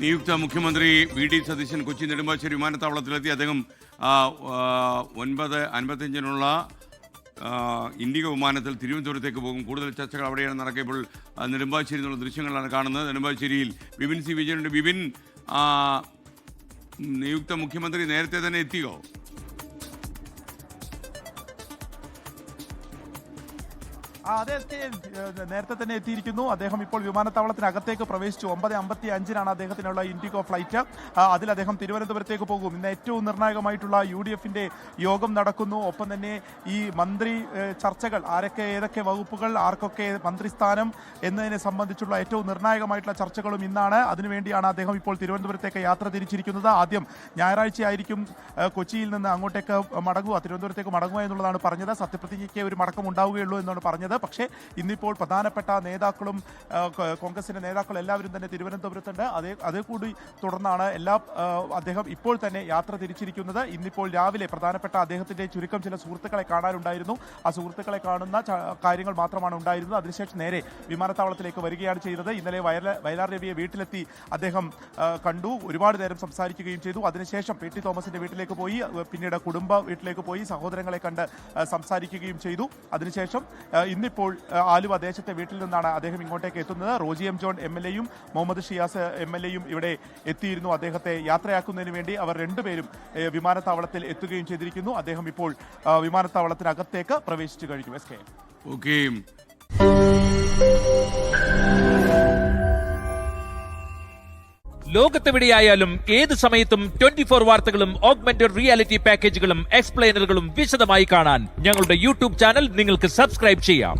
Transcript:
നിയുക്ത മുഖ്യമന്ത്രി വി.ഡി. സതീശൻ കൊച്ചി നെടുമ്പാശ്ശേരി വിമാനത്താവളത്തിലെത്തി. അദ്ദേഹം 9:55 ഇൻഡിഗോ വിമാനത്തിൽ തിരുവനന്തപുരത്തേക്ക് പോകും. കൂടുതൽ ചർച്ചകൾ അവിടെയാണ് നടക്കുക. ഇപ്പോൾ നെടുമ്പാശ്ശേരി എന്നുള്ള ദൃശ്യങ്ങളാണ് കാണുന്നത്. നെടുമ്പാശ്ശേരിയിൽ വിപിൻ സി വിജയനുണ്ട്. വിപിൻ, നിയുക്ത മുഖ്യമന്ത്രി നേരത്തെ തന്നെ എത്തിയോ? അതെ, നേരത്തെ തന്നെ എത്തിയിരിക്കുന്നു. അദ്ദേഹം ഇപ്പോൾ വിമാനത്താവളത്തിനകത്തേക്ക് പ്രവേശിച്ചു. 9:55 അദ്ദേഹത്തിനുള്ള ഇൻഡിഗോ ഫ്ലൈറ്റ്. അതിൽ അദ്ദേഹം തിരുവനന്തപുരത്തേക്ക് പോകും. ഇന്ന് ഏറ്റവും നിർണായകമായിട്ടുള്ള UDF-ന്റെ യോഗം നടക്കുന്നു. ഒപ്പം തന്നെ ഈ മന്ത്രി ചർച്ചകൾ, ആരൊക്കെ ഏതൊക്കെ വകുപ്പുകൾ, ആർക്കൊക്കെ മന്ത്രിസ്ഥാനം എന്നതിനെ സംബന്ധിച്ചുള്ള ഏറ്റവും നിർണായകമായിട്ടുള്ള ചർച്ചകളും ഇന്നാണ്. അതിനുവേണ്ടിയാണ് അദ്ദേഹം ഇപ്പോൾ തിരുവനന്തപുരത്തേക്ക് യാത്ര തിരിച്ചിരിക്കുന്നത്. ആദ്യം ഞായറാഴ്ചയായിരിക്കും കൊച്ചിയിൽ നിന്ന് അങ്ങോട്ടേക്ക് മടങ്ങുക, തിരുവനന്തപുരത്തേക്ക് മടങ്ങുക എന്നുള്ളതാണ് പറഞ്ഞത്. സത്യപ്രതിജ്ഞയ്ക്ക് ഒരു മടക്കം ഉണ്ടാവുകയുള്ളൂ എന്നാണ് പറഞ്ഞത്. പക്ഷേ ഇന്നിപ്പോൾ പ്രധാനപ്പെട്ട നേതാക്കളും കോൺഗ്രസിന്റെ നേതാക്കളും എല്ലാവരും തന്നെ തിരുവനന്തപുരത്തുണ്ട്. അതേ കൂടി തുടർന്നാണ് അദ്ദേഹം ഇപ്പോൾ തന്നെ യാത്ര തിരിച്ചിരിക്കുന്നത്. ഇന്നിപ്പോൾ രാവിലെ പ്രധാനപ്പെട്ട അദ്ദേഹത്തിന്റെ ചുരുക്കം ചില സുഹൃത്തുക്കളെ കാണാനുണ്ടായിരുന്നു. ആ സുഹൃത്തുക്കളെ കാണുന്ന കാര്യങ്ങൾ മാത്രമാണ് ഉണ്ടായിരുന്നത്. അതിനുശേഷം നേരെ വിമാനത്താവളത്തിലേക്ക് വരികയാണ് ചെയ്തത്. ഇന്നലെ വയലാർ രവിയെ വീട്ടിലെത്തി അദ്ദേഹം കണ്ടു, ഒരുപാട് നേരം സംസാരിക്കുകയും ചെയ്തു. അതിനുശേഷം പി ടി തോമസിന്റെ വീട്ടിലേക്ക് പോയി, പിന്നീട് കുടുംബ വീട്ടിലേക്ക് പോയി സഹോദരങ്ങളെ കണ്ട് സംസാരിക്കുകയും ചെയ്തു. അതിനുശേഷം ഇന്നിപ്പോൾ ആലുവ ദേശത്തെ വീട്ടിൽ നിന്നാണ് അദ്ദേഹം ഇങ്ങോട്ടേക്ക് എത്തുന്നത്. റോജി എം ജോൺ MLA-യും മുഹമ്മദ് ഷിയാസ് MLA-യും ഇവിടെ എത്തിയിരുന്നു. അദ്ദേഹത്തെ യാത്രയാക്കുന്നതിന് വേണ്ടി അവർ രണ്ടുപേരും വിമാനത്താവളത്തിൽ എത്തുകയും ചെയ്തിരിക്കുന്നു. അദ്ദേഹം ഇപ്പോൾ വിമാനത്താവളത്തിനകത്തേക്ക് പ്രവേശിച്ചു കഴിഞ്ഞു. ഓക്കെ. ലോകത്തെവിടെയായാലും ഏത് സമയത്തും 24 വാർത്തകളും ഓഗ്മെന്റഡ് റിയാലിറ്റി പാക്കേജുകളും എക്സ്പ്ലെയിനറുകളും വിശദമായി കാണാൻ ഞങ്ങളുടെ YouTube ചാനൽ നിങ്ങൾക്ക് സബ്സ്ക്രൈബ് ചെയ്യാം.